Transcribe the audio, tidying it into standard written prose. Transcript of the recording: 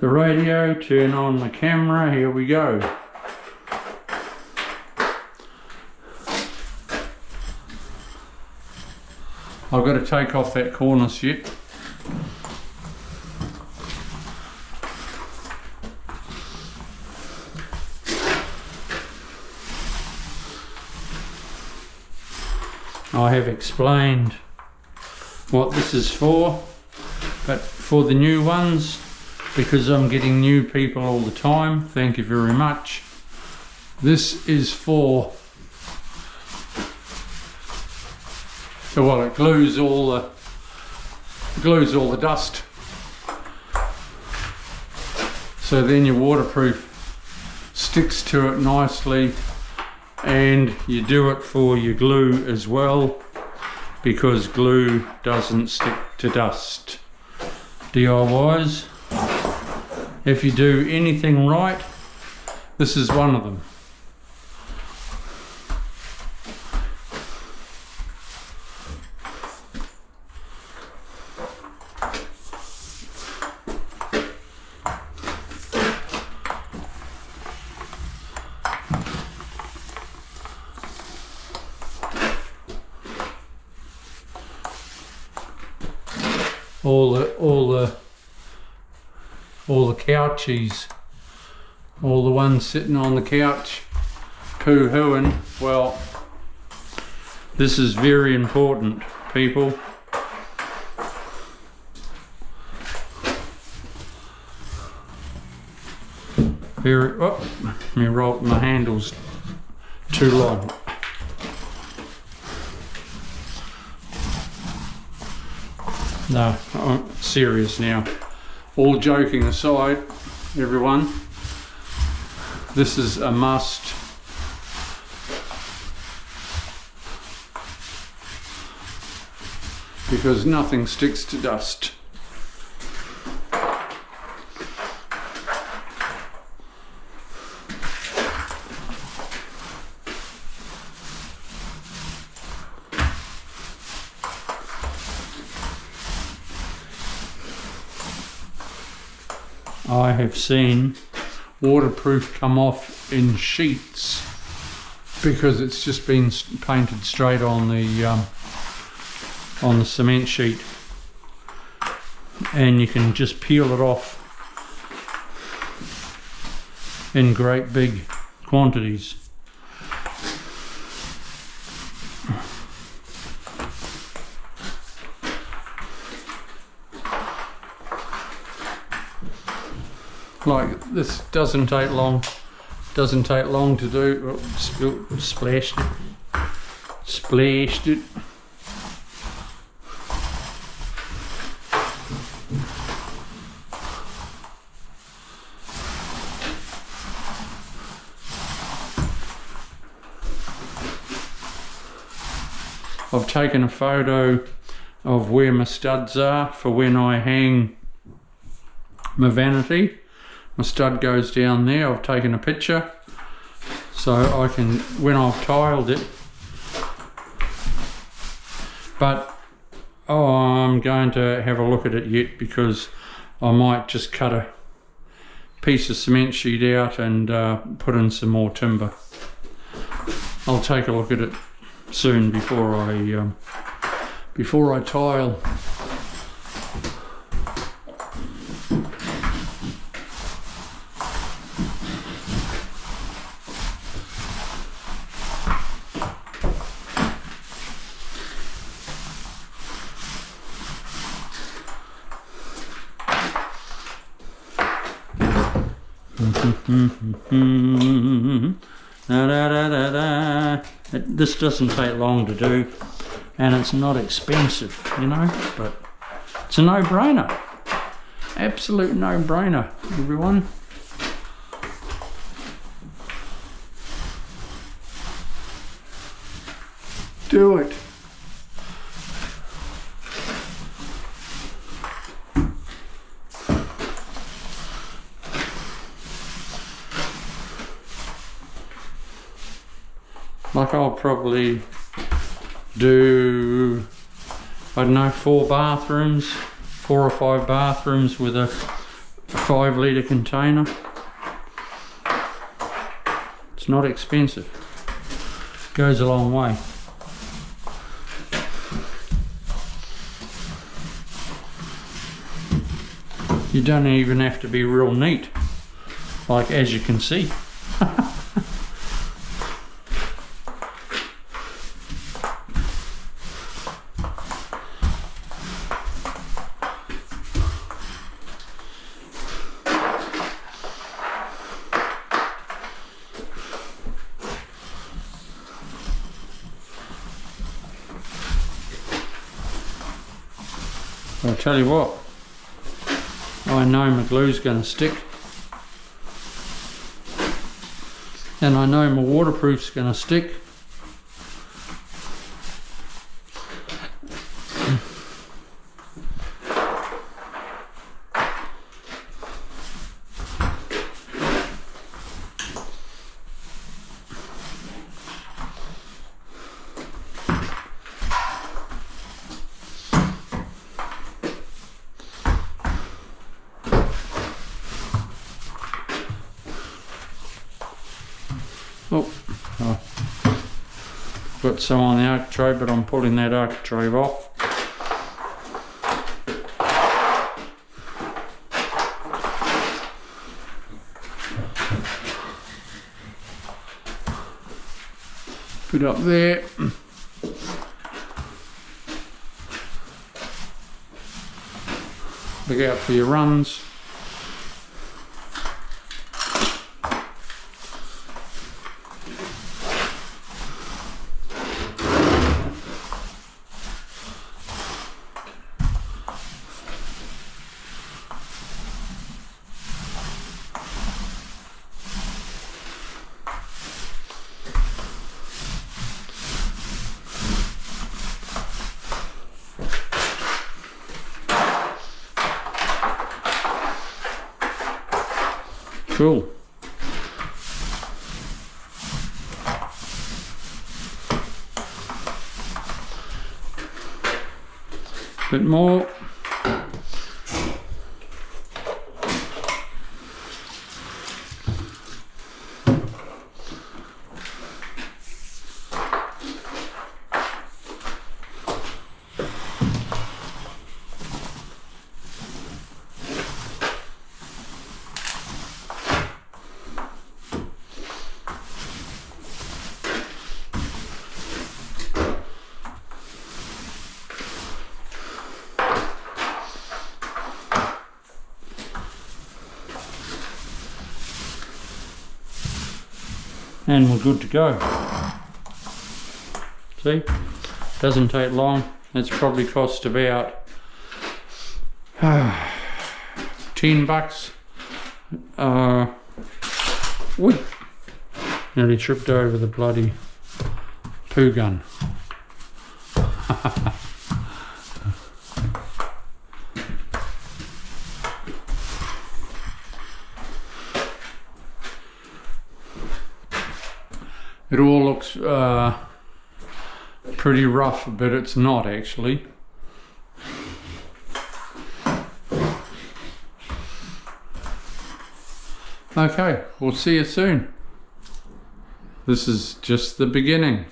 the radio, turn on the camera, here we go. I've got to take off that cornice yet. I have explained what this is for, but for the new ones, because I'm getting new people all the time, thank you very much. This is for, well, it glues all the dust, so then your waterproof sticks to it nicely. And you do it for your glue as well, because glue doesn't stick to dust. DIYs, if you do anything right, this is one of them. all the couchies, all the ones sitting on the couch poo-hooing. Well, this is very important, people. My handle's too long. No, I'm serious now. All joking aside, everyone, this is a must. Because nothing sticks to dust. I have seen waterproof come off in sheets because it's just been painted straight on the cement sheet, and you can just peel it off in great big quantities. Like this doesn't take long to do. Oh, splashed it. I've taken a photo of where my studs are for when I hang my vanity. My stud goes down there. I've taken a picture so I can, when I've tiled it. But I'm going to have a look at it yet, because I might just cut a piece of cement sheet out and put in some more timber. I'll take a look at it soon before I tile. This doesn't take long to do, and it's not expensive, you know, but it's a no-brainer. Absolute no-brainer, everyone. Do it. Like I'll probably do, I don't know, 4 or 5 bathrooms with a a 5 litre container. It's not expensive, goes a long way. You don't even have to be real neat, like as you can see. I'll tell you what, I know my glue's going to stick, and I know my waterproof's going to stick. Oh, got some on the architrave, but I'm pulling that architrave off. Put up there. Look out for your runs. Cool. Bit more. And we're good to go. See, doesn't take long. It's probably cost about $10. Whee! Nearly tripped over the bloody poo gun. It all looks pretty rough, but it's not actually. Okay, we'll see you soon. This is just the beginning.